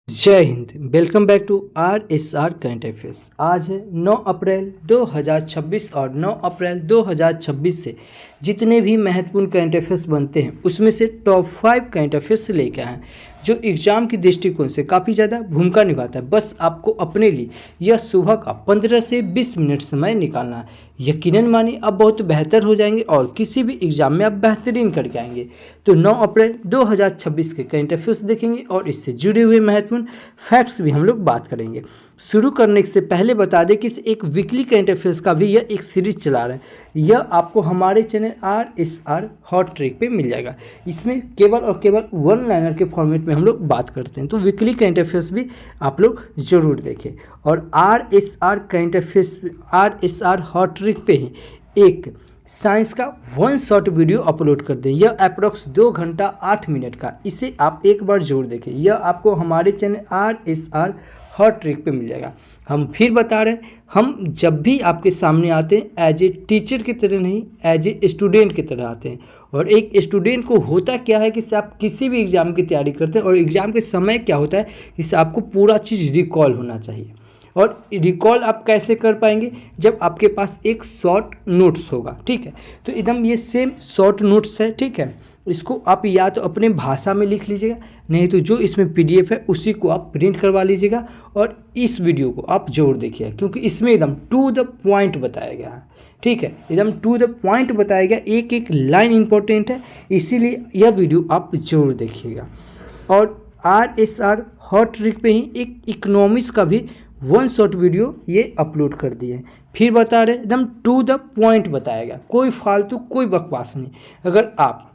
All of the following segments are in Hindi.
जय Hind. Welcome back to RSR current affairs. आज है 9 अप्रैल 2026 और 9 अप्रैल 2026 से जितने भी महत्वपूर्ण करंट अफेयर्स बनते हैं उसमें से टॉप 5 करंट अफेयर्स लेके आए हैं जो एग्जाम की दृष्टिकोण से काफ़ी ज़्यादा भूमिका निभाता है। बस आपको अपने लिए यह सुबह का 15 से 20 मिनट समय निकालना है। यकीनन मानिए आप बहुत बेहतर हो जाएंगे और किसी भी एग्जाम में आप बेहतरीन करके आएंगे। तो 9 अप्रैल 2026 के करंट अफेयर्स देखेंगे और इससे जुड़े हुए महत्वपूर्ण फैक्ट्स भी हम लोग बात करेंगे। शुरू करने से पहले बता दें कि इस एक वीकली करंट अफेयर्स का भी यह एक सीरीज चला रहा है। यह आपको हमारे चैनल RSR हॉट ट्रिक पे मिल जाएगा। इसमें केवल और केवल वन लाइनर के फॉर्मेट में हम लोग बात करते हैं, तो वीकली करंट अफेयर्स भी आप लोग जरूर देखें। और RSR current affairs RSR hot trick पे ही एक साइंस का वन शॉर्ट वीडियो अपलोड कर दें। यह अप्रोक्स 2 घंटा 8 मिनट का, इसे आप एक बार जरूर देखें। यह आपको हमारे चैनल RSR हॉट ट्रिक पे मिल जाएगा। हम फिर बता रहे हैं, हम जब भी आपके सामने आते हैं एज ए टीचर की तरह नहीं, एज ए स्टूडेंट की तरह आते हैं। और एक स्टूडेंट को होता क्या है कि आप किसी भी एग्ज़ाम की तैयारी करते हैं और एग्ज़ाम के समय क्या होता है कि आपको पूरा चीज़ रिकॉल होना चाहिए। और रिकॉल आप कैसे कर पाएंगे जब आपके पास एक शॉर्ट नोट्स होगा। ठीक है, तो एकदम ये सेम शॉर्ट नोट्स है। ठीक है, इसको आप या तो अपने भाषा में लिख लीजिएगा, नहीं तो जो इसमें PDF है उसी को आप प्रिंट करवा लीजिएगा। और इस वीडियो को आप जरूर देखिए क्योंकि इसमें एकदम टू द पॉइंट बताया गया है। ठीक है, एकदम टू द पॉइंट बताया गया, एक एक लाइन इंपॉर्टेंट है, इसीलिए यह वीडियो आप जरूर देखिएगा। और RSR हॉट ट्रिक पे ही एक इकोनॉमिक्स का भी वन शॉट वीडियो ये अपलोड कर दिए हैं। फिर बता रहे एकदम टू द पॉइंट बताया गया, कोई फालतू कोई बकवास नहीं। अगर आप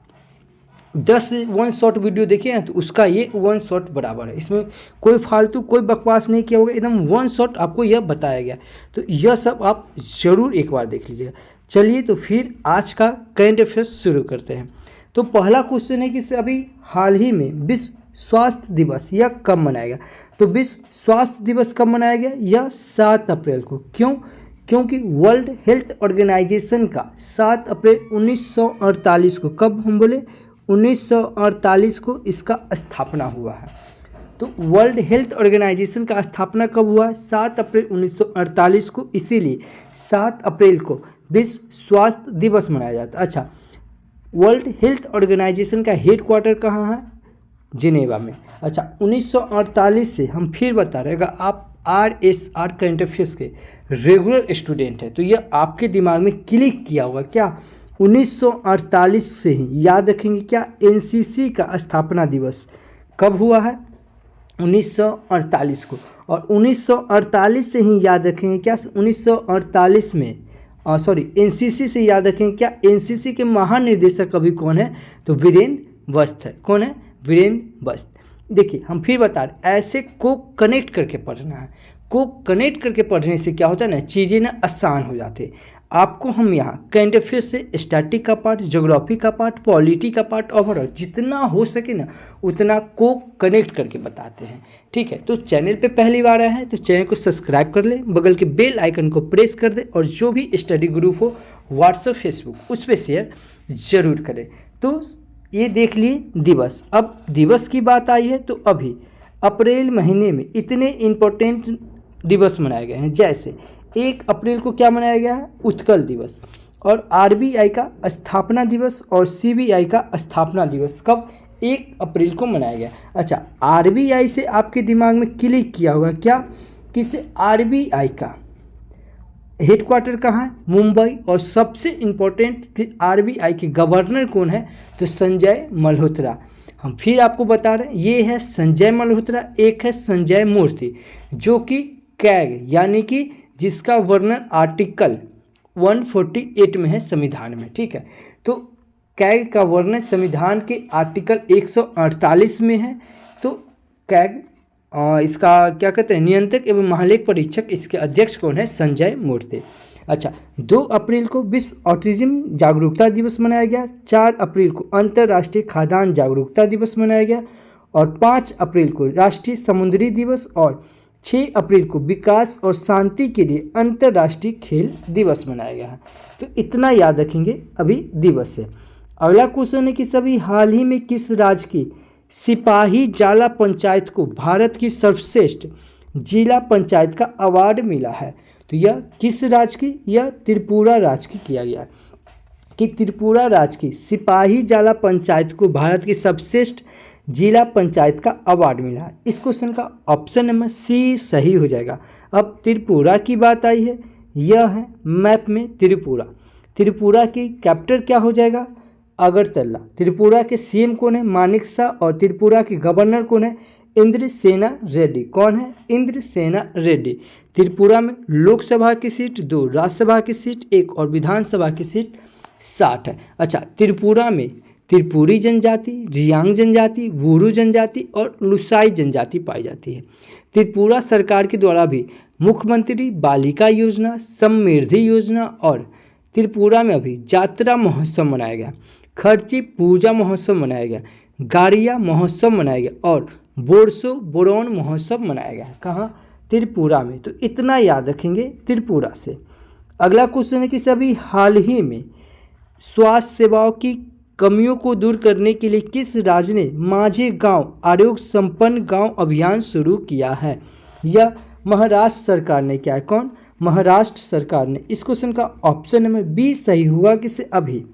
10 वन शॉट वीडियो देखे हैं तो उसका ये वन शॉट बराबर है। इसमें कोई फालतू कोई बकवास नहीं किया होगा, एकदम वन शॉट आपको यह बताया गया। तो यह सब आप ज़रूर एक बार देख लीजिएगा। चलिए तो फिर आज का करंट अफेयर्स शुरू करते हैं। तो पहला क्वेश्चन है कि अभी हाल ही में विश्व स्वास्थ्य दिवस यह कब मनाया गया। तो विश्व स्वास्थ्य दिवस कब मनाया गया? यह 7 अप्रैल को। क्यों? क्योंकि वर्ल्ड हेल्थ ऑर्गेनाइजेशन का 7 अप्रैल 1948 को, कब हम बोले 1948 को इसका स्थापना हुआ है। तो वर्ल्ड हेल्थ ऑर्गेनाइजेशन का स्थापना कब हुआ? 7 अप्रैल 1948 को, इसीलिए 7 अप्रैल को विश्व स्वास्थ्य दिवस मनाया जाता है। अच्छा, वर्ल्ड हेल्थ ऑर्गेनाइजेशन का हेडक्वार्टर कहाँ है? जिनेवा में। अच्छा, 1948 से हम फिर बता रहे हैं, अगर आप RSR करंट अफेयर्स के रेगुलर स्टूडेंट हैं तो यह आपके दिमाग में क्लिक किया होगा क्या? 1948 से ही याद रखेंगे क्या? NCC का स्थापना दिवस कब हुआ है? 1948 को। और 1948 से ही याद रखेंगे क्या? 1948 में NCC से याद रखेंगे क्या? NCC के महानिर्देशक अभी कौन है? तो वीरेंद्र वस्त है। कौन है? वीरेंद्र वस्त। देखिए हम फिर बता रहे, ऐसे को कनेक्ट करके पढ़ना है। को कनेक्ट करके पढ़ने से क्या होता है ना, चीज़ें ना आसान हो जाती है। आपको हम यहाँ करंट अफेयर्स से स्टैटिक का पार्ट, ज्योग्राफी का पार्ट, पॉलिटी का पार्ट, ओवरऑल जितना हो सके ना उतना को कनेक्ट करके बताते हैं। ठीक है, तो चैनल पे पहली बार आया है तो चैनल को सब्सक्राइब कर ले, बगल के बेल आइकन को प्रेस कर दे और जो भी स्टडी ग्रुप हो व्हाट्सएप, फेसबुक उस पर शेयर ज़रूर करें। तो ये देख लिए दिवस। अब दिवस की बात आई है तो अभी अप्रैल महीने में इतने इम्पोर्टेंट दिवस मनाए गए हैं। जैसे 1 अप्रैल को क्या मनाया गया है? उत्कल दिवस। और RBI का स्थापना दिवस और CBI का स्थापना दिवस कब? 1 अप्रैल को मनाया गया। अच्छा, RBI से आपके दिमाग में क्लिक किया होगा क्या? किसे? RBI का हेडक्वार्टर कहाँ है? मुंबई। और सबसे इम्पोर्टेंट RBI के गवर्नर कौन है? तो संजय मल्होत्रा। हम फिर आपको बता रहे हैं, ये है संजय मल्होत्रा, एक है संजय मूर्ति, जो कि कैग यानी कि जिसका वर्णन आर्टिकल 148 में है संविधान में। ठीक है, तो कैग का वर्णन संविधान के आर्टिकल 148 में है। तो कैग इसका क्या कहते हैं, नियंत्रक एवं महालेख परीक्षक, इसके अध्यक्ष कौन है? संजय मूर्ति। अच्छा, 2 अप्रैल को विश्व ऑटिज्म जागरूकता दिवस मनाया गया। 4 अप्रैल को अंतर्राष्ट्रीय खाद्यान्न जागरूकता दिवस मनाया गया। और 5 अप्रैल को राष्ट्रीय समुद्री दिवस और 6 अप्रैल को विकास और शांति के लिए अंतर्राष्ट्रीय खेल दिवस मनाया गया है। तो इतना याद रखेंगे अभी दिवस है। अगला क्वेश्चन है कि सभी हाल ही में किस राज्य की सिपाही जाला पंचायत को भारत की सर्वश्रेष्ठ जिला पंचायत का अवार्ड मिला है। तो यह किस राज्य की? यह त्रिपुरा राज्य की किया गया कि त्रिपुरा राज्य की सिपाही जाला पंचायत को भारत की सर्वश्रेष्ठ जिला पंचायत का अवार्ड मिला है। इस क्वेश्चन का ऑप्शन नंबर सी सही हो जाएगा। अब त्रिपुरा की बात आई है, यह है मैप में त्रिपुरा। त्रिपुरा की कैपिटल क्या हो जाएगा? अगरतला। त्रिपुरा के सीएम कौन है? मानिक शाह। और त्रिपुरा के गवर्नर कौन है? इंद्रसेना रेड्डी। कौन है? इंद्रसेना रेड्डी। त्रिपुरा में लोकसभा की सीट 2, राज्यसभा की सीट 1 और विधानसभा की सीट 60 है। अच्छा, त्रिपुरा में त्रिपुरी जनजाति, रियांग जनजाति, वुरु जनजाति और लुसाई जनजाति पाई जाती है। त्रिपुरा सरकार के द्वारा भी मुख्यमंत्री बालिका योजना, समृद्धि योजना और त्रिपुरा में अभी यात्रा महोत्सव मनाया गया, खर्ची पूजा महोत्सव मनाया गया, गारिया महोत्सव मनाया गया और बोरसो बोरोन महोत्सव मनाया गया। कहाँ? त्रिपुरा में। तो इतना याद रखेंगे त्रिपुरा से। अगला क्वेश्चन है कि सभी हाल ही में स्वास्थ्य सेवाओं की कमियों को दूर करने के लिए किस राज्य ने माझे गांव आरोग्य संपन्न गांव अभियान शुरू किया है? यह महाराष्ट्र सरकार ने किया है। कौन? महाराष्ट्र सरकार ने। इस क्वेश्चन का ऑप्शन नंबर बी सही होगा। किससे? अभी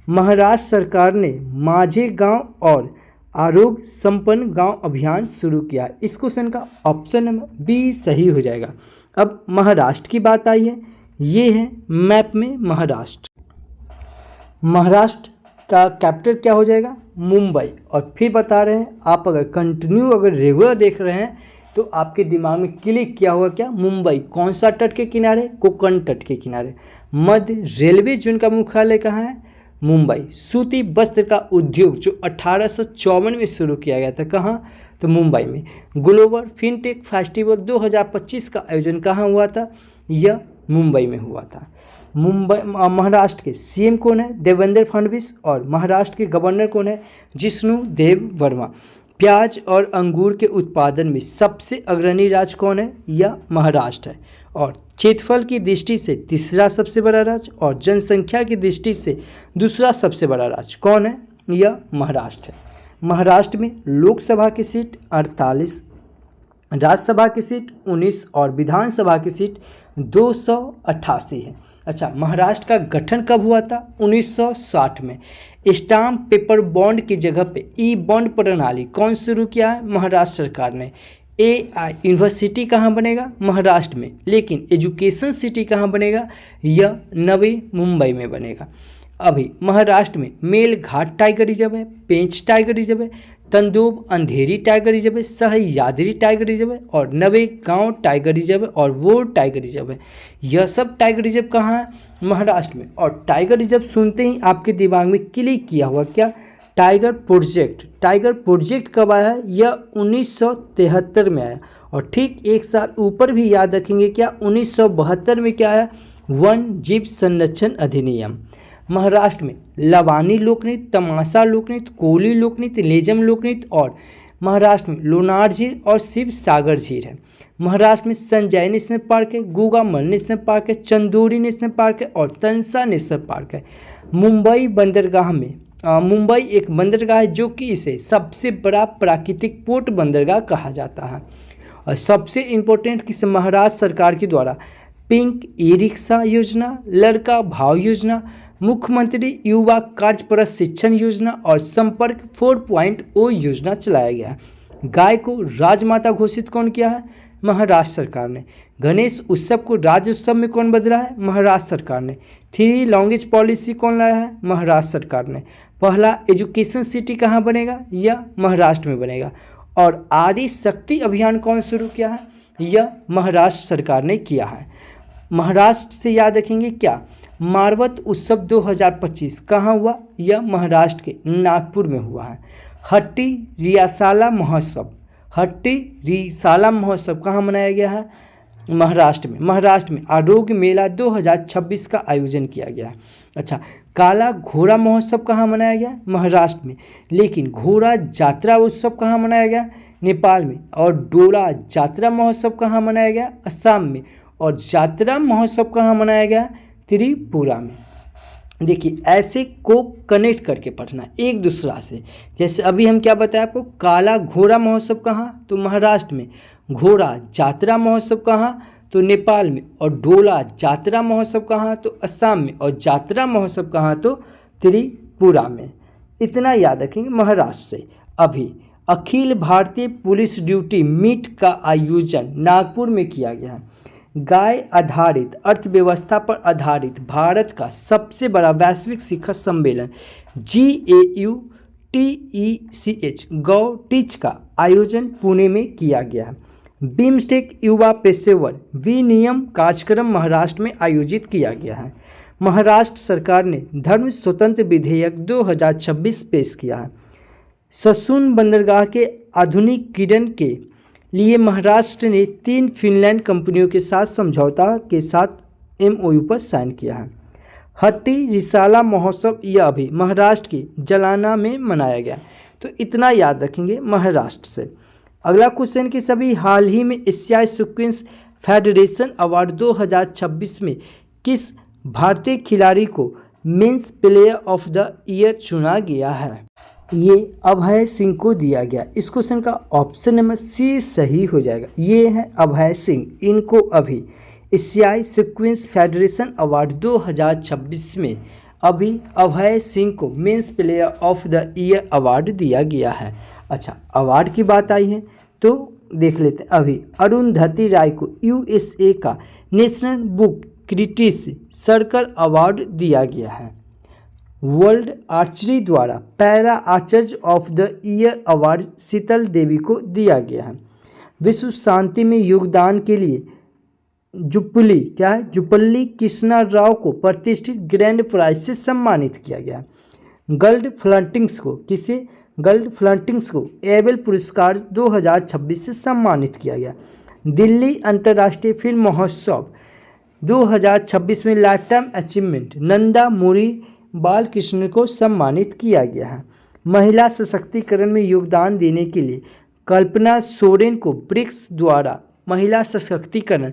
महाराष्ट्र सरकार ने माझे गांव और आरोग्य संपन्न गांव अभियान शुरू किया। इस क्वेश्चन का ऑप्शन नंबर बी सही हो जाएगा। अब महाराष्ट्र की बात आई है, ये है मैप में महाराष्ट्र। महाराष्ट्र का कैपिटल क्या हो जाएगा? मुंबई। और फिर बता रहे हैं, आप अगर कंटिन्यू अगर रेगुलर देख रहे हैं तो आपके दिमाग में क्लिक किया होगा क्या? मुंबई। कौन सा तट के किनारे? कोंकण तट के किनारे। मध्य रेलवे जोन का मुख्यालय कहाँ है? मुंबई। सूती वस्त्र का उद्योग जो 1854 में शुरू किया गया था, कहाँ? तो मुंबई में। ग्लोबल फिनटेक फेस्टिवल 2025 का आयोजन कहाँ हुआ था? यह मुंबई में हुआ था। मुंबई महाराष्ट्र के सीएम कौन है? देवेंद्र फडणवीस। और महाराष्ट्र के गवर्नर कौन है? जिष्णु देव वर्मा। प्याज और अंगूर के उत्पादन में सबसे अग्रणी राज्य कौन है? यह महाराष्ट्र है। और क्षेत्रफल की दृष्टि से तीसरा सबसे बड़ा राज्य और जनसंख्या की दृष्टि से दूसरा सबसे बड़ा राज्य कौन है? यह महाराष्ट्र है। महाराष्ट्र में लोकसभा की सीट 48, राज्यसभा की सीट 19 और विधानसभा की सीट 288 है। अच्छा, महाराष्ट्र का गठन कब हुआ था? 1960 में। स्टाम्प पेपर बॉन्ड की जगह पे ई बॉन्ड प्रणाली कौन शुरू किया है? महाराष्ट्र सरकार ने। AI यूनिवर्सिटी कहाँ बनेगा? महाराष्ट्र में। लेकिन एजुकेशन सिटी कहाँ बनेगा? यह नवी मुंबई में बनेगा। अभी महाराष्ट्र में मेलघाट टाइगर रिजर्व है, पेंच टाइगर रिजर्व है, तंदोब अंधेरी टाइगर रिजर्व है, सह्याद्री टाइगर रिजर्व है और नवे गांव टाइगर रिजर्व है और वोर टाइगर रिजर्व है। यह सब टाइगर रिजर्व कहाँ है? महाराष्ट्र में। और टाइगर रिजर्व सुनते ही आपके दिमाग में क्लिक किया हुआ क्या? Tiger project. टाइगर प्रोजेक्ट कब आया है? यह 1973 में आया। और ठीक एक साल ऊपर भी याद रखेंगे क्या? 1972 में क्या आया? वन जीव संरक्षण अधिनियम। महाराष्ट्र में लवानी लोकनृत्य, तमाशा लोकनृत्य, कोली लोकनृत्य, लेजम लोकनृत्य और महाराष्ट्र में लोनार झील और शिव सागर झील है। महाराष्ट्र में संजय नेशनल पार्क है, गोगामल नेशनल पार्क है, चंदोरी नेशनल पार्क है और तंसा नेशनल पार्क है। मुंबई बंदरगाह में मुंबई एक बंदरगाह है जो कि इसे सबसे बड़ा प्राकृतिक पोर्ट बंदरगाह कहा जाता है। और सबसे इम्पोर्टेंट कि महाराष्ट्र सरकार के द्वारा पिंक ई रिक्शा योजना, लड़का भाव योजना, मुख्यमंत्री युवा कार्य प्रशिक्षण योजना और संपर्क 4.0 योजना चलाया गया है। गाय को राजमाता घोषित कौन किया है? महाराष्ट्र सरकार ने। गणेश उत्सव को राज्य उत्सव में कौन बदला है? महाराष्ट्र सरकार ने। 3 लैंग्वेज पॉलिसी कौन लाया है? महाराष्ट्र सरकार ने। पहला एजुकेशन सिटी कहाँ बनेगा? यह महाराष्ट्र में बनेगा। और आदि शक्ति अभियान कौन शुरू किया है? यह महाराष्ट्र सरकार ने किया है। महाराष्ट्र से याद रखेंगे क्या? मारवत उत्सव 2025 कहाँ हुआ? यह महाराष्ट्र के नागपुर में हुआ है। हट्टी रियासाला महोत्सव, हट्टी रिसाला महोत्सव कहाँ मनाया गया है? महाराष्ट्र में। महाराष्ट्र में आरोग्य मेला 2026 का आयोजन किया गया है। अच्छा, काला घोड़ा महोत्सव कहाँ मनाया गया? महाराष्ट्र में। लेकिन घोड़ा यात्रा उत्सव कहाँ मनाया गया? नेपाल में। और डोला यात्रा महोत्सव कहाँ मनाया गया? असम में। और यात्रा महोत्सव कहाँ मनाया गया? त्रिपुरा में। देखिए ऐसे को कनेक्ट करके पढ़ना एक दूसरा से। जैसे अभी हम क्या बताया आपको, काला घोड़ा महोत्सव कहाँ, तो महाराष्ट्र में। घोड़ा जात्रा महोत्सव कहाँ, तो नेपाल में। और डोला जात्रा महोत्सव कहाँ, तो असम में। और जात्रा महोत्सव कहाँ, तो त्रिपुरा में। इतना याद रखेंगे महाराष्ट्र से। अभी Akhil Bharatiya police duty meet का आयोजन नागपुर में किया गया है। गाय आधारित अर्थव्यवस्था पर आधारित भारत का सबसे बड़ा वैश्विक शिखर सम्मेलन GAUTECH गौ टीच का आयोजन पुणे में किया गया है। बिम्स्टेक युवा पेशेवर विनियम कार्यक्रम महाराष्ट्र में आयोजित किया गया है। महाराष्ट्र सरकार ने धर्म स्वतंत्र विधेयक 2026 पेश किया है। ससून बंदरगाह के आधुनिकीकरण के लिए महाराष्ट्र ने 3 फिनलैंड कंपनियों के साथ समझौता के साथ MOU पर साइन किया है। हट्टी रिसाला महोत्सव यह अभी महाराष्ट्र के जलाना में मनाया गया। तो इतना याद रखेंगे महाराष्ट्र से। अगला क्वेश्चन कि सभी हाल ही में एशियाई सीक्वेंस फेडरेशन अवार्ड 2026 में किस भारतीय खिलाड़ी को men's player of the year चुना गया है। ये अभय सिंह को दिया गया। इस क्वेश्चन का ऑप्शन नंबर C सही हो जाएगा। ये है अभय सिंह। इनको अभी एशियाई सीक्वेंस फेडरेशन अवार्ड 2026 में अभी अभय सिंह को men's player of the year award दिया गया है। अच्छा, अवार्ड की बात आई है तो देख लेते हैं। अभी अरुंधति राय को USA का national book critics circle award दिया गया है। वर्ल्ड आर्चरी द्वारा para archers of the year award Sheetal Devi को दिया गया है। विश्व शांति में योगदान के लिए जुपल्ली कृष्णा राव को प्रतिष्ठित ग्रैंड प्राइज से सम्मानित किया गया। गर्ल्ड फ्लंटिंग्स को एबल पुरस्कार 2026 से सम्मानित किया गया। दिल्ली अंतर्राष्ट्रीय फिल्म महोत्सव 2026 में लाइफ टाइम अचीवमेंट नंदा मुरी बालकृष्ण को सम्मानित किया गया है। महिला सशक्तिकरण में योगदान देने के लिए कल्पना सोरेन को ब्रिक्स द्वारा महिला सशक्तिकरण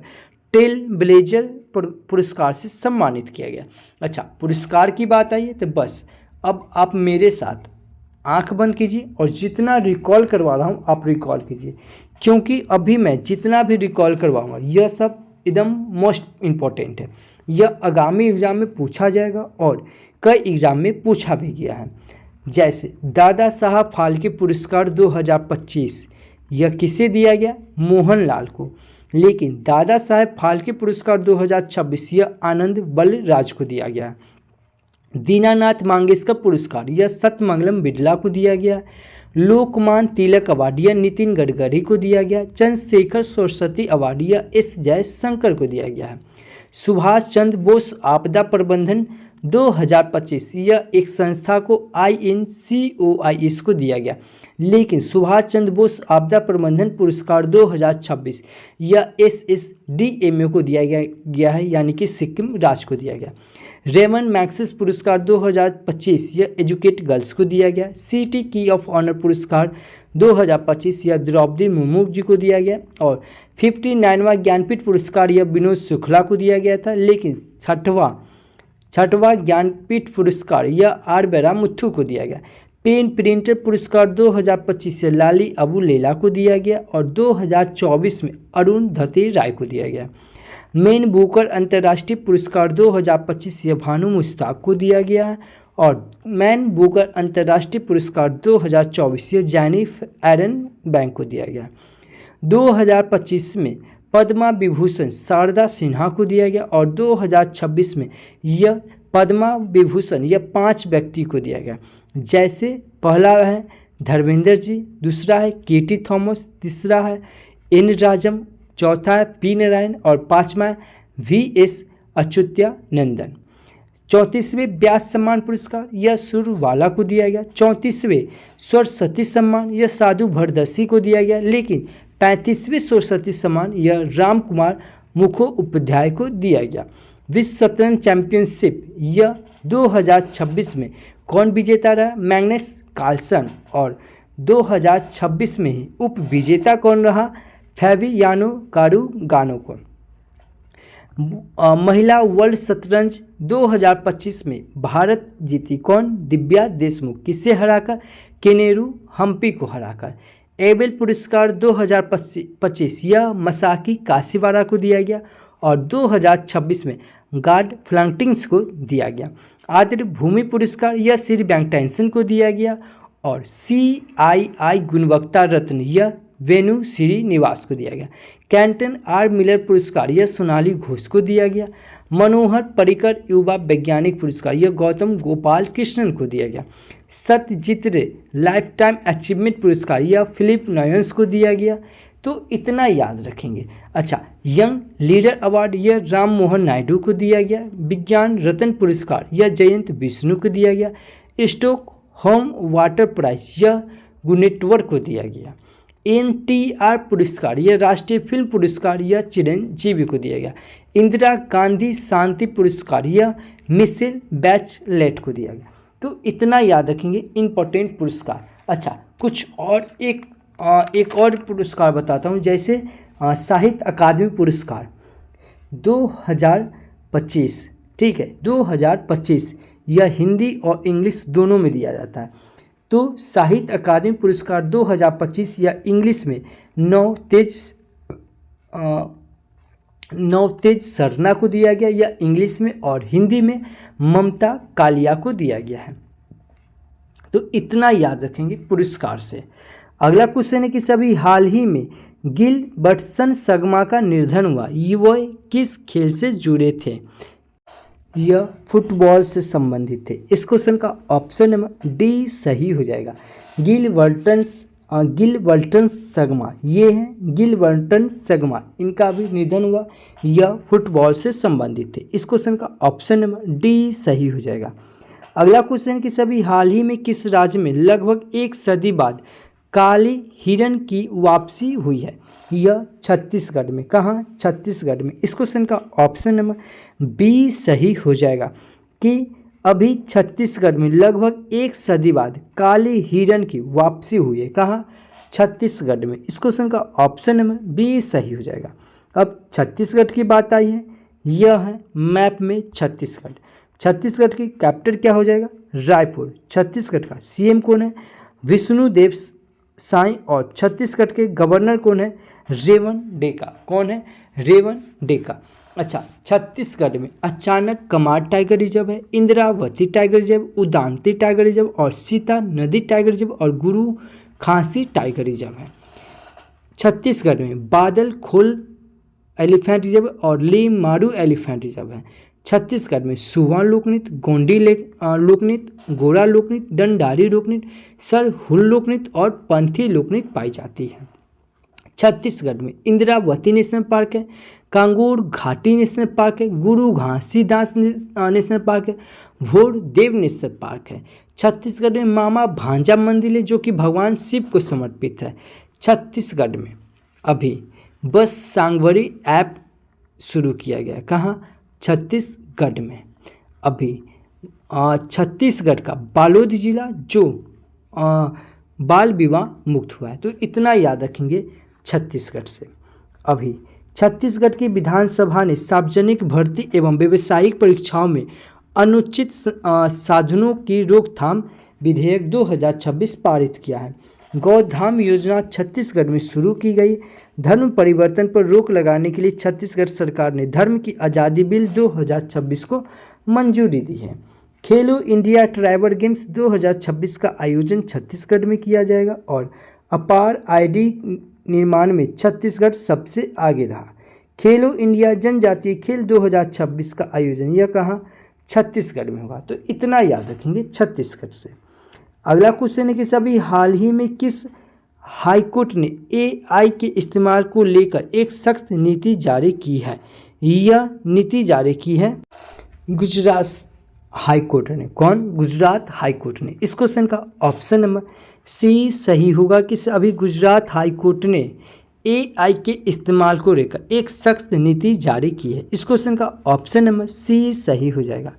टेल ब्लेजर पुरस्कार से सम्मानित किया गया। अच्छा, पुरस्कार की बात आई है तो बस अब आप मेरे साथ आंख बंद कीजिए और जितना रिकॉल करवा रहा हूँ आप रिकॉल कीजिए, क्योंकि अभी मैं जितना भी रिकॉल करवाऊँगा यह सब एकदम मोस्ट इम्पॉर्टेंट है। यह आगामी एग्जाम में पूछा जाएगा और कई एग्जाम में पूछा भी गया है। जैसे दादा साहब फाल्के पुरस्कार 2025 यह किसे दिया गया, मोहनलाल को। लेकिन दादा साहब फाल्के पुरस्कार 2026 यह आनंद बलराज को दिया गया। दीनानाथ मंगेशकर पुरस्कार यह सत्यमंगलम बिड़ला को दिया गया। लोकमान्य तिलक अवार्ड यह नितिन गडकरी को दिया गया। चंद्रशेखर सरस्वती अवार्ड यह S जयशंकर को दिया गया है। सुभाष चंद्र बोस आपदा प्रबंधन 2025 यह एक संस्था को INCOIS को दिया गया। लेकिन सुभाष चंद्र बोस आपदा प्रबंधन पुरस्कार 2026 यह SSDMA को दिया गया है, यानी कि सिक्किम राज्य को दिया गया। रेमन मैग्सेसे पुरस्कार 2025 यह एजुकेट गर्ल्स को दिया गया। सिटी की ऑफ ऑनर पुरस्कार 2025 यह द्रौपदी मुर्मू जी को दिया गया। और 59वां ज्ञानपीठ पुरस्कार यह विनोद शुक्ला को दिया गया था। लेकिन छठवां ज्ञानपीठ पुरस्कार यह R बेरामुथु को दिया गया। पेन प्रिंटर पुरस्कार 2025 से लाली अबू लेला को दिया गया और 2024 में अरुंधति राय को दिया गया। मैन बुकर अंतर्राष्ट्रीय पुरस्कार 2025 यह भानु मुश्ताक को दिया गया है और मैन बुकर अंतर्राष्ट्रीय पुरस्कार 2024 यह जेनिफ एरन बैंक को दिया गया। 2025 में पद्मा विभूषण शारदा सिन्हा को दिया गया और 2026 में यह पद्मा विभूषण यह 5 व्यक्ति को दिया गया। जैसे पहला है धर्मेंद्र जी, दूसरा है KT थॉमस, तीसरा है N राजम, चौथा है P नारायण और 5वां है VS अच्युतानंदन। 34वें व्यास सम्मान पुरस्कार यह सुरवाला को दिया गया। 34वें सरस्वती सम्मान यह साधु भरदसी को दिया गया। लेकिन 35वें सरस्वती सम्मान यह राम कुमार मुखोपाध्याय को दिया गया। विश्व शतरंज चैंपियनशिप यह 2026 में कौन विजेता रहा, मैग्नस कार्लसन। और 2026 में ही उप विजेता कौन रहा, फैबियानो कारुगानो को। महिला वर्ल्ड शतरंज 2025 में भारत जीती कौन? दिव्या देशमुख। किसे हराकर? केनेरू हम्पी को हराकर। एबेल पुरस्कार 2025 यह मसाकी काशीवारा को दिया गया और 2026 में गार्ड फ्लैंटिंग्स को दिया गया। आदर्य भूमि पुरस्कार यह श्री वेंकटेशन को दिया गया और CII गुणवत्ता रत्न यह वेणु श्रीनिवास को दिया गया। कैंटन R मिलर पुरस्कार यह सोनाली घोष को दिया गया। मनोहर पर्रिकर युवा वैज्ञानिक पुरस्कार यह गौतम गोपाल कृष्णन को दिया गया। सत्यजीत रे लाइफ टाइम अचीवमेंट पुरस्कार यह फिलिप नॉयंस को दिया गया। तो इतना याद रखेंगे। अच्छा, यंग लीडर अवार्ड यह राम मोहन नायडू को दिया गया। विज्ञान रत्न पुरस्कार यह जयंत विष्णु को दिया गया। स्टॉक होम वाटर प्राइज यह गुनेटवर को दिया गया। NTR पुरस्कार यह राष्ट्रीय फिल्म पुरस्कार यह चिरंजीवी को दिया गया। इंदिरा गांधी शांति पुरस्कार यह मिशेल बैचलेट को दिया गया। तो इतना याद रखेंगे इंपॉर्टेंट पुरस्कार। अच्छा, कुछ और एक और पुरस्कार बताता हूँ, जैसे साहित्य अकादमी पुरस्कार 2025, ठीक है, 2025 यह हिंदी और इंग्लिश दोनों में दिया जाता है। तो साहित्य अकादमी पुरस्कार 2025 या इंग्लिश में नवतेज सरना को दिया गया या इंग्लिश में, और हिंदी में ममता कालिया को दिया गया है। तो इतना याद रखेंगे पुरस्कार से। अगला क्वेश्चन है कि सभी हाल ही में गिलबर्टसन संगमा का निधन हुआ, वह किस खेल से जुड़े थे? यह फुटबॉल से संबंधित थे। इस क्वेश्चन का ऑप्शन नंबर डी सही हो जाएगा। गिलबर्टन संगमा, ये है गिलबर्टन संगमा, इनका भी निधन हुआ, यह फुटबॉल से संबंधित थे। इस क्वेश्चन का ऑप्शन नंबर डी सही हो जाएगा। अगला क्वेश्चन कि सभी हाल ही में किस राज्य में लगभग एक सदी बाद काले हिरण की वापसी हुई है? यह छत्तीसगढ़ में। कहाँ? छत्तीसगढ़ में। इस क्वेश्चन का ऑप्शन नंबर बी सही हो जाएगा कि अभी छत्तीसगढ़ में लगभग एक सदी बाद काले हिरण की वापसी हुई है। कहाँ? छत्तीसगढ़ में। इस क्वेश्चन का ऑप्शन नंबर बी सही हो जाएगा। अब छत्तीसगढ़ की बात आई है, यह है मैप में छत्तीसगढ़। छत्तीसगढ़ की कैपिटल क्या हो जाएगा? रायपुर। छत्तीसगढ़ का CM कौन है? विष्णुदेव साई। और छत्तीसगढ़ के गवर्नर कौन है? रेवन डेका। कौन है? रेवन डेका। अच्छा, छत्तीसगढ़ में अचानक कमार टाइगर रिजर्व है, Indravati tiger reserve, Udanti tiger reserve और सीता नदी टाइगर रिजर्व और गुरु खांसी टाइगर रिजर्व है। छत्तीसगढ़ में बादल खोल एलिफेंट रिजर्व और ले मारू एलिफेंट रिजर्व है। छत्तीसगढ़ में सुवा लोकनृत्य, गोंडी लोकनृत्य, गोरा लोकनृत्य, दंडारी लोकनृत्य, सरहुल लोकनृत्य और पंथी लोकनृत्य पाई जाती है। छत्तीसगढ़ में इंद्रावती नेशनल पार्क है, कांगोर घाटी नेशनल पार्क है, गुरु घासीदास नेशनल पार्क है, भोरदेव नेशनल पार्क है। छत्तीसगढ़ में मामा भांजा मंदिर है जो कि भगवान शिव को समर्पित है। छत्तीसगढ़ में अभी बस सांगवरी ऐप शुरू किया गया। कहाँ? छत्तीसगढ़ में। अभी छत्तीसगढ़ का बालोद जिला जो बाल विवाह मुक्त हुआ है। तो इतना याद रखेंगे छत्तीसगढ़ से। अभी छत्तीसगढ़ की विधानसभा ने सार्वजनिक भर्ती एवं व्यावसायिक परीक्षाओं में अनुचित साधनों की रोकथाम विधेयक 2026 पारित किया है। गौधाम योजना छत्तीसगढ़ में शुरू की गई। धर्म परिवर्तन पर रोक लगाने के लिए छत्तीसगढ़ सरकार ने धर्म की आज़ादी बिल 2026 को मंजूरी दी है। खेलो इंडिया ट्राइबल गेम्स 2026 का आयोजन छत्तीसगढ़ में किया जाएगा और अपार ID निर्माण में छत्तीसगढ़ सबसे आगे रहा। खेलो इंडिया जनजातीय खेल 2026 का आयोजन यह कहाँ? छत्तीसगढ़ में होगा। तो इतना याद रखेंगे छत्तीसगढ़ से। अगला क्वेश्चन है कि सभी हाल ही में किस हाईकोर्ट ने AI के इस्तेमाल को लेकर एक सख्त नीति जारी की है? यह नीति जारी की है गुजरात हाईकोर्ट ने। कौन? गुजरात हाईकोर्ट ने। इस क्वेश्चन का ऑप्शन नंबर सी सही होगा कि अभी गुजरात हाईकोर्ट ने AI के इस्तेमाल को लेकर एक सख्त नीति जारी की है। इस क्वेश्चन का ऑप्शन नंबर सी सही हो जाएगा।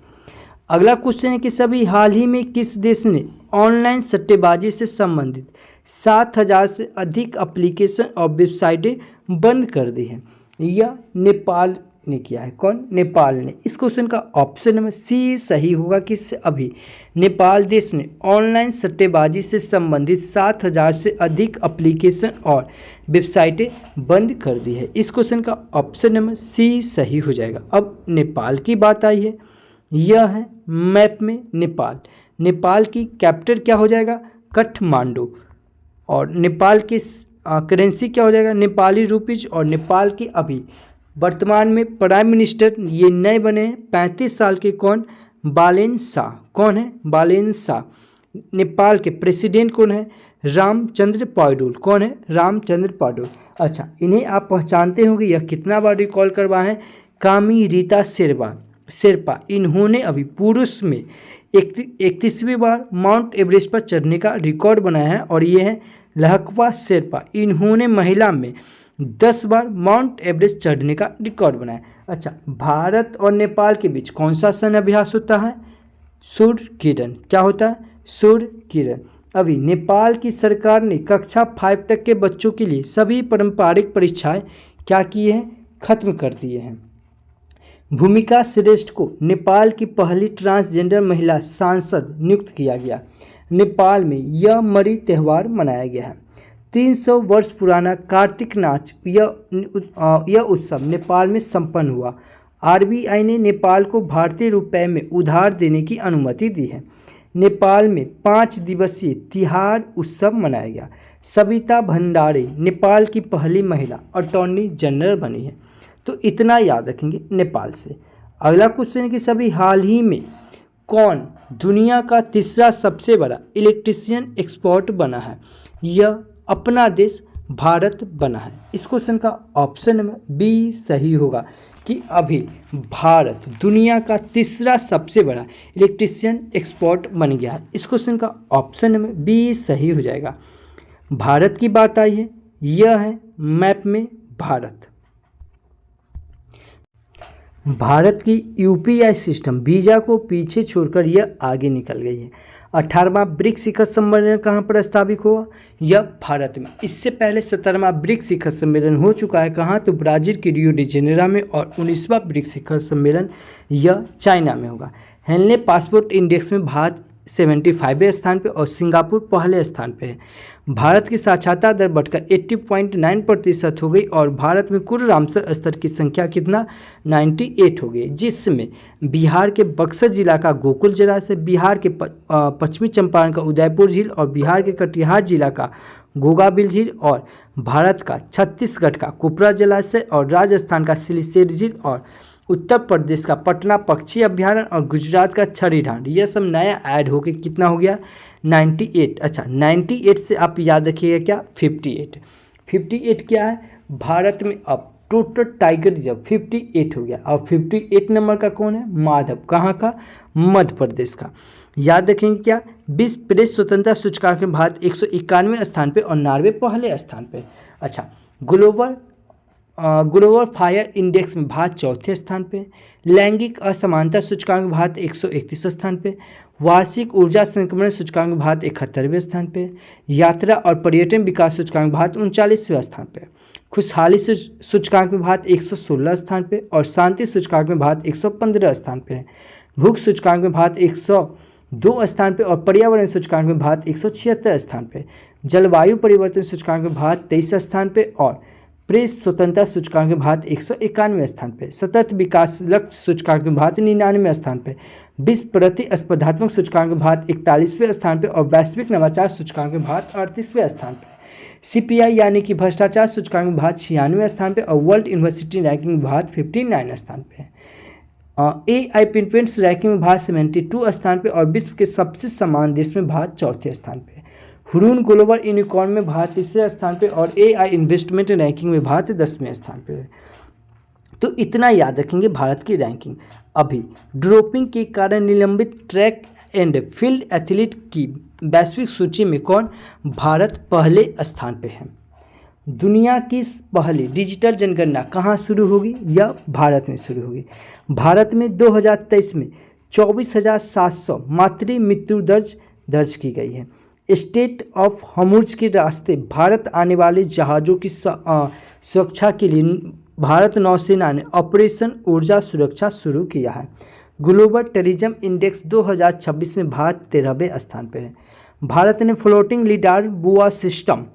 अगला क्वेश्चन है कि सभी हाल ही में किस देश ने ऑनलाइन सट्टेबाजी से संबंधित 7,000 से अधिक एप्लीकेशन और वेबसाइटें बंद कर दी हैं? यह नेपाल ने किया है। कौन? नेपाल ने। इस क्वेश्चन का ऑप्शन नंबर सी सही होगा कि अभी नेपाल देश ने ऑनलाइन सट्टेबाजी से संबंधित 7,000 से अधिक एप्लीकेशन और वेबसाइटें बंद कर दी है। इस क्वेश्चन का ऑप्शन नंबर सी सही हो जाएगा। अब नेपाल की बात आई है, यह है मैप में नेपाल। नेपाल की कैपिटल क्या हो जाएगा? काठमांडू। और नेपाल की करेंसी क्या हो जाएगा? नेपाली रुपीज। और नेपाल की अभी वर्तमान में प्राइम मिनिस्टर ये नए बने हैं 35 साल के। कौन? बालेन शाह। कौन है? बालेन शाह। नेपाल के प्रेसिडेंट कौन है? रामचंद्र पौडेल। कौन है? रामचंद्र पौडेल। अच्छा, इन्हें आप पहचानते होंगे, यह कितना बार रिकॉल करवाए हैं? कामी रीता शेरपा। इन्होंने अभी पुरुष में 31वीं बार माउंट एवरेस्ट पर चढ़ने का रिकॉर्ड बनाया है। और ये है लहकवा शेरपा, इन्होंने महिला में 10 बार माउंट एवरेस्ट चढ़ने का रिकॉर्ड बनाया। अच्छा, भारत और नेपाल के बीच कौन सा सैन्य अभ्यास होता है? सूर्य किरण। क्या होता है? सूर्य किरण। अभी नेपाल की सरकार ने कक्षा 5 तक के बच्चों के लिए सभी पारंपरिक परीक्षाएं क्या किए हैं? खत्म कर दिए हैं। भूमिका श्रेष्ठ को नेपाल की पहली ट्रांसजेंडर महिला सांसद नियुक्त किया गया। नेपाल में यह मरी त्यौहार मनाया गया है। 300 वर्ष पुराना कार्तिक नाच यह उत्सव नेपाल में संपन्न हुआ। आरबीआई ने नेपाल को भारतीय रुपये में उधार देने की अनुमति दी है। नेपाल में 5 दिवसीय तिहार उत्सव मनाया गया। सविता भंडारी नेपाल की पहली महिला अटॉर्नी जनरल बनी है। तो इतना याद रखेंगे नेपाल से। अगला क्वेश्चन है कि सभी हाल ही में कौन दुनिया का तीसरा सबसे बड़ा इलेक्ट्रिशियन एक्सपोर्ट बना है? यह अपना देश भारत बना है। इस क्वेश्चन का ऑप्शन नंबर बी सही होगा कि अभी भारत दुनिया का तीसरा सबसे बड़ा इलेक्ट्रिशियन एक्सपोर्ट बन गया है। इस क्वेश्चन का ऑप्शन नंबर बी सही हो जाएगा। भारत की बात आई है, यह है मैप में भारत। भारत की यूपीआई सिस्टम वीज़ा को पीछे छोड़कर यह आगे निकल गई है। 18वां ब्रिक्स शिखर सम्मेलन कहाँ पर स्थापित हुआ? यह भारत में। इससे पहले 17वां ब्रिक्स शिखर सम्मेलन हो चुका है। कहाँ? तो ब्राज़ील के रियो डी जेनेरो में। और 19वां ब्रिक्स शिखर सम्मेलन यह चाइना में होगा। हेनले पासपोर्ट इंडेक्स में भारत 75वें स्थान पे और सिंगापुर पहले स्थान पे है। भारत की साक्षरता दर बढ़कर 80.9% हो गई। और भारत में कुल रामसर स्तर की संख्या कितना? 98 हो गई, जिसमें बिहार के बक्सर जिला का गोकुल जलाशय, बिहार के पश्चिमी चंपारण का उदयपुर झील और बिहार के कटिहार जिला का गोगाबिल झील और भारत का छत्तीसगढ़ का कुपरा जलाशय और राजस्थान का सिलीसेर झील और उत्तर प्रदेश का पटना पक्षी अभ्यारण्य और गुजरात का छड़ी ढांड, यह सब नया ऐड होकर कितना हो गया? 98। अच्छा, 98 से आप याद रखिएगा क्या? 58। 58 क्या है? भारत में अब टोटल टाइगर रिजर्व 58 हो गया। और 58 नंबर का कौन है? माधव। कहाँ का? मध्य प्रदेश का। याद रखेंगे क्या? विश्व प्रेस स्वतंत्रता सूचकांक में भारत 191वें स्थान पे और नॉर्वे पहले स्थान पे। अच्छा, ग्लोबल फायर इंडेक्स में भारत 4थे स्थान पे। लैंगिक असमानता सूचकांक में भारत 131 स्थान पे। वार्षिक ऊर्जा संक्रमण सूचकांक में भारत 71वें स्थान पे। यात्रा और पर्यटन विकास सूचकांक में भारत 39वें स्थान पे। खुशहाली सूचकांक में भारत 116 स्थान पे और शांति सूचकांक में भारत 115 स्थान पे है। भूख सूचकांक में भारत 102 स्थान पे और पर्यावरण सूचकांक में भारत 176 स्थान पे। जलवायु परिवर्तन सूचकांक में भारत 23 स्थान पे और प्रेस स्वतंत्रता सूचकांक में भारत 191वें स्थान पे। सतत विकास लक्ष्य सूचकांक में भारत 99वें स्थान पे। विश्व प्रतिस्पर्धात्मक सूचकांक में भारत 41वें स्थान पे और वैश्विक नवाचार सूचकांक में भारत 38वें स्थान पे। सीपीआई यानी कि भ्रष्टाचार सूचकांक में भारत 96वें स्थान पे और वर्ल्ड यूनिवर्सिटी रैंकिंग में भारत 59 स्थान पे है। AI प्रिंटेंस रैंकिंग में भारत 72 स्थान पे और विश्व के सबसे समान देश में भारत 4थे स्थान पे। हुरून ग्लोबल यूनिकॉर्न में भारत 3रे स्थान पे और AI इन्वेस्टमेंट रैंकिंग में भारत 10वें स्थान पे है। तो इतना याद रखेंगे भारत की रैंकिंग। अभी ड्रोपिंग के कारण निलंबित ट्रैक एंड फील्ड एथलीट की वैश्विक सूची में कौन? भारत पहले स्थान पे है। दुनिया की पहली डिजिटल जनगणना कहाँ शुरू होगी? यह भारत में शुरू होगी। भारत में 2023 में 24,700 मातृ मृत्यु दर्ज की गई है। स्टेट ऑफ हॉर्मुज के रास्ते भारत आने वाले जहाज़ों की सुरक्षा के लिए भारत नौसेना ने ऑपरेशन ऊर्जा सुरक्षा शुरू किया है। ग्लोबल टेररिज्म इंडेक्स 2026 में भारत 13वें स्थान पर है। भारत ने फ्लोटिंग लिडार बुआ सिस्टम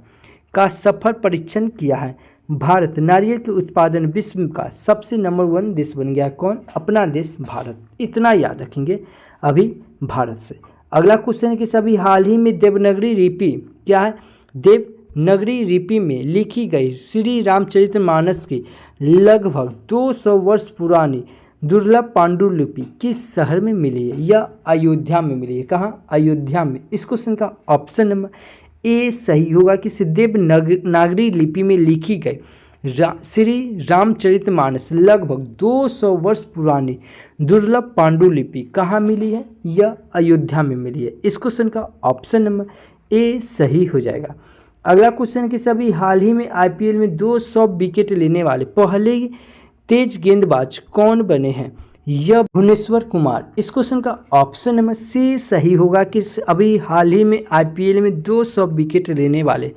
का सफल परीक्षण किया है। भारत नारियल के उत्पादन विश्व का सबसे नंबर 1 देश बन गया। कौन? अपना देश भारत। इतना याद रखेंगे अभी भारत से। अगला क्वेश्चन है कि सभी हाल ही में देवनागरी लिपि क्या है? देवनागरी लिपि में लिखी गई श्री रामचरितमानस की लगभग 200 वर्ष पुरानी दुर्लभ पांडुलिपि किस शहर में मिली है? यह अयोध्या में मिली है। कहाँ? अयोध्या में। इस क्वेश्चन का ऑप्शन नंबर ए सही होगा कि देवनागरी लिपि में लिखी गई श्री रामचरितमानस लगभग 200 वर्ष पुरानी दुर्लभ पांडुलिपि कहाँ मिली है? यह अयोध्या में मिली है। इस क्वेश्चन का ऑप्शन नंबर ए सही हो जाएगा। अगला क्वेश्चन कि सभी हाल ही में आईपीएल में 200 विकेट लेने वाले पहले तेज गेंदबाज कौन बने हैं? यह भुवनेश्वर कुमार। इस क्वेश्चन का ऑप्शन नंबर सी सही होगा कि अभी हाल ही में आईपीएल में 200 विकेट लेने वाले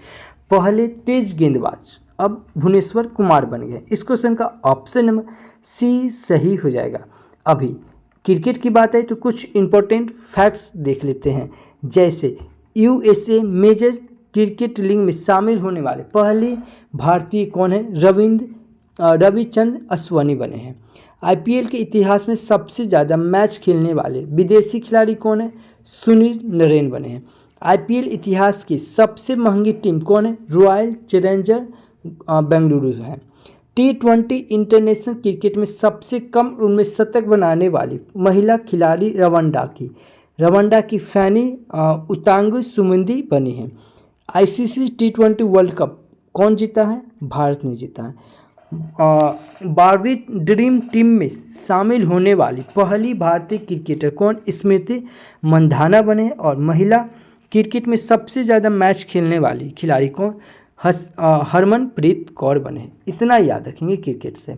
पहले तेज गेंदबाज अब भुवनेश्वर कुमार बन गए। इस क्वेश्चन का ऑप्शन नंबर सी सही हो जाएगा। अभी क्रिकेट की बात है तो कुछ इंपॉर्टेंट फैक्ट्स देख लेते हैं। जैसे यूएसए मेजर क्रिकेट लीग में शामिल होने वाले पहले भारतीय कौन है? रविचंद्र अश्विनी बने हैं। आईपीएल के इतिहास में सबसे ज़्यादा मैच खेलने वाले विदेशी खिलाड़ी कौन है? सुनील नरेन बने हैं। आईपीएल इतिहास की सबसे महंगी टीम कौन है? रॉयल चैलेंजर बेंगलुरु है। T20 इंटरनेशनल क्रिकेट में सबसे कम उम्र में शतक बनाने वाली महिला खिलाड़ी रवांडा की फैनी उतांगु सुमंदी बनी है। आईसीसी T20 वर्ल्ड कप कौन जीता है? भारत ने जीता है। 12वीं ड्रीम टीम में शामिल होने वाली पहली भारतीय क्रिकेटर कौन? स्मृति मंधाना बने हैं। और महिला क्रिकेट में सबसे ज़्यादा मैच खेलने वाली खिलाड़ी कौन? हरमनप्रीत कौर बने हैं। इतना याद रखेंगे क्रिकेट से।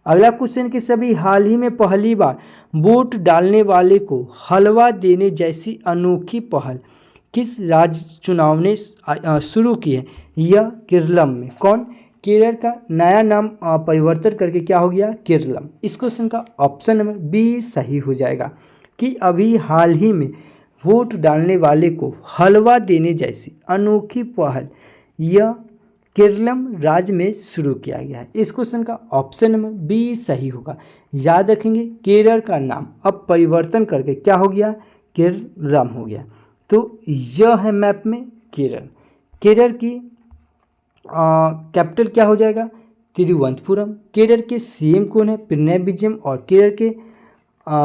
अगला क्वेश्चन कि सभी हाल ही में पहली बार वोट डालने वाले को हलवा देने जैसी अनोखी पहल किस राज्य चुनाव ने शुरू की है? यह केरलम में। कौन? केरल का नया नाम परिवर्तन करके क्या हो गया? केरलम। इस क्वेश्चन का ऑप्शन नंबर बी सही हो जाएगा कि अभी हाल ही में वोट डालने वाले को हलवा देने जैसी अनोखी पहल यह केरलम राज्य में शुरू किया गया है। इस क्वेश्चन का ऑप्शन नंबर बी सही होगा। याद रखेंगे केरल का नाम अब परिवर्तन करके क्या हो गया? केरलम हो गया। तो यह है मैप में केरल। केरल की कैपिटल क्या हो जाएगा? तिरुवनंतपुरम। केरल के सीएम कौन है? पिनराई विजयन। और केरल के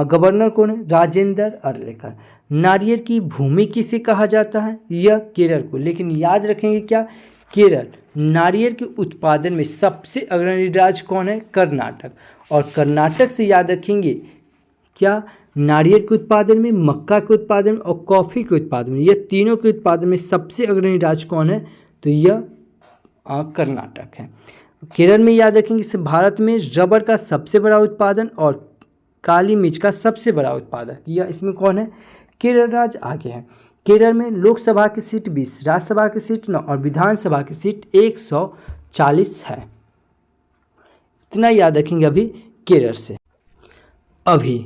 गवर्नर कौन है? राजेंद्र अरलेकर। नारियल की भूमि किसे कहा जाता है? यह केरल को। लेकिन याद रखेंगे क्या? केरल नारियल के उत्पादन में सबसे अग्रणी राज्य कौन है? कर्नाटक। और कर्नाटक से याद रखेंगे क्या? नारियल के उत्पादन में, मक्का के उत्पादन और कॉफ़ी के उत्पादन में, यह तीनों के उत्पादन में सबसे अग्रणी राज्य कौन है? तो यह कर्नाटक है। केरल में याद रखेंगे कि भारत में रबर का सबसे बड़ा उत्पादन और काली मिर्च का सबसे बड़ा उत्पादक यह इसमें कौन है? केरल राज्य आगे है। केरल में लोकसभा की सीट 20, राज्यसभा की सीट 9 और विधानसभा की सीट 140 है। इतना याद रखेंगे अभी केरल से। अभी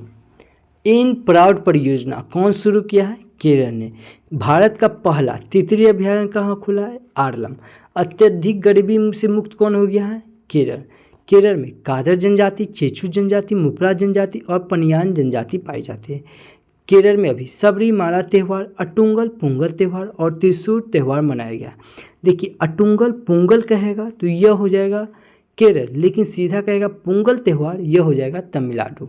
इन प्राउड परियोजना कौन शुरू किया है? केरल ने। भारत का पहला तितली अभयारण्य कहाँ खुला है? आरलम। अत्यधिक गरीबी से मुक्त कौन हो गया है? केरल। केरल में कादर जनजाति, चेचू जनजाति, मुपरा जनजाति और पनियान जनजाति पाई जाती है। केरल में अभी सबरीमाला त्यौहार, अटुंगल पोंगल त्यौहार और त्रिशूर त्यौहार मनाया गया। देखिए अटुंगल पोंगल कहेगा तो यह हो जाएगा केरल, लेकिन सीधा कहेगा पोंगल त्यौहार यह हो जाएगा Tamil Nadu.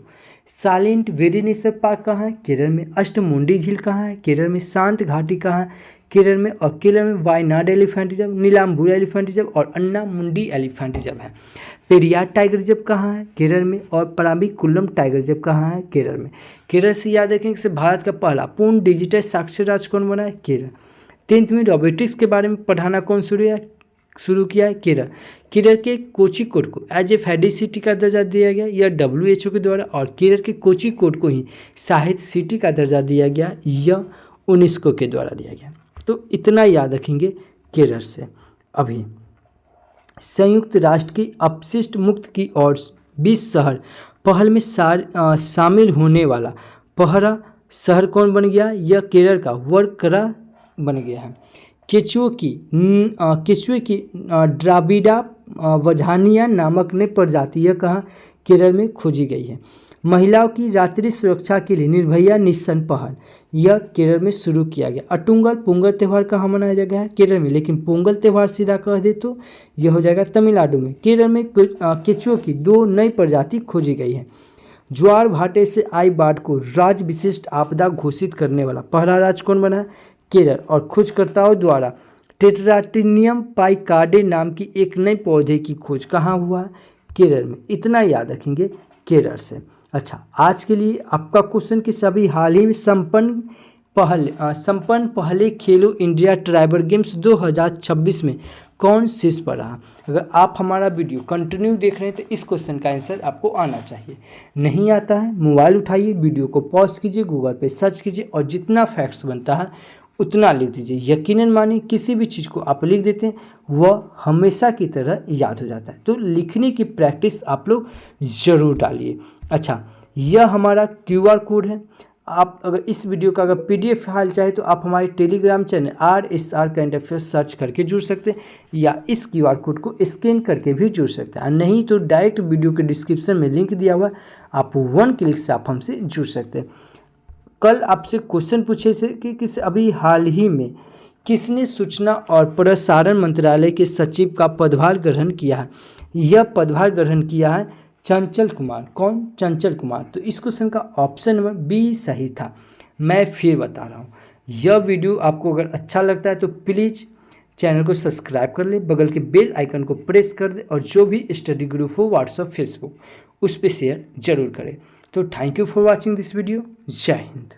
Silent very national park कहाँ है? केरल में। अष्टमुंडी झील कहाँ है? केरल में। शांत घाटी कहाँ है? केरल में। और केरल में Wayanad elephant reserve, Nilambur elephant reserve और अन्नामुंडी एलिफेंट रिजर्व है। पेरियार टाइगर रिजर्व कहाँ है? केरल में। और पराम्बिकुलम टाइगर रिजर्व कहाँ है? केरल में। केरल से याद रखें कि भारत का पहला पूर्ण डिजिटल साक्षर राज्य कौन बना है? केरल। 10th में रोबोटिक्स के बारे में पढ़ाना कौन शुरू किया है? केरल। केरल के कोझिकोड को एज ए फेडी सिटी का दर्जा दिया गया यह WHO के द्वारा। और केरल के कोझिकोड को ही साहित्य सिटी का दर्जा दिया गया यह यूनेस्को के द्वारा दिया गया। तो इतना याद रखेंगे केरल से। अभी संयुक्त राष्ट्र की अपशिष्ट मुक्त की ओर 20 शहर पहल में शामिल होने वाला पहला शहर कौन बन गया? यह केरल का वर्कला बन गया है। केचुए की ड्राविडा वझानिया नामक नई प्रजाति यह कहाँ? केरल में खोजी गई है। महिलाओं की रात्रि सुरक्षा के लिए निर्भया मिशन पहल यह केरल में शुरू किया गया। अटुंगल पोंगल त्यौहार कहाँ मनाया गया है? केरल में, लेकिन पोंगल त्यौहार सीधा कह दे तो यह हो जाएगा तमिलनाडु में। केरल में केचुए की 2 नई प्रजाति खोजी गई है। ज्वार भाटे से आई बाढ़ को राज्य विशिष्ट आपदा घोषित करने वाला पहला राज्य कौन बना? केरल। और खोजकर्ताओं द्वारा टेट्राटिनियम पाइकार्डे नाम की एक नई पौधे की खोज कहाँ हुआ? केरल में। इतना याद रखेंगे केरल से। अच्छा, आज के लिए आपका क्वेश्चन कि सभी हाल ही में संपन्न पहले खेलो इंडिया ट्राइबल गेम्स 2026 में कौन शीर्ष पर रहा? अगर आप हमारा वीडियो कंटिन्यू देख रहे हैं तो इस क्वेश्चन का आंसर आपको आना चाहिए। नहीं आता है, मोबाइल उठाइए, वीडियो को पॉज कीजिए, गूगल पे सर्च कीजिए और जितना फैक्ट्स बनता है उतना लिख दीजिए। यकीनन मानिए किसी भी चीज़ को आप लिख देते हैं वह हमेशा की तरह याद हो जाता है। तो लिखने की प्रैक्टिस आप लोग ज़रूर डालिए। अच्छा, यह हमारा QR कोड है। आप अगर इस वीडियो का अगर PDF फाइल चाहे तो आप हमारे Telegram channel RSR current affairs search करके जुड़ सकते हैं, या इस QR कोड को स्कैन करके भी जुड़ सकते हैं। नहीं तो डायरेक्ट वीडियो के डिस्क्रिप्शन में लिंक दिया हुआ है, आप 1 क्लिक से आप हमसे जुड़ सकते हैं। कल आपसे क्वेश्चन पूछे थे कि अभी हाल ही में किसने सूचना और प्रसारण मंत्रालय के सचिव का पदभार ग्रहण किया है? यह पदभार ग्रहण किया है चंचल कुमार। कौन? चंचल कुमार। तो इस क्वेश्चन का ऑप्शन नंबर बी सही था। मैं फिर बता रहा हूँ, यह वीडियो आपको अगर अच्छा लगता है तो प्लीज़ चैनल को सब्सक्राइब कर ले, बगल के बेल आइकन को प्रेस कर दे और जो भी स्टडी ग्रुप हो व्हाट्सएप फेसबुक उस पर शेयर जरूर करें। तो thank you for watching this video. जय हिंद।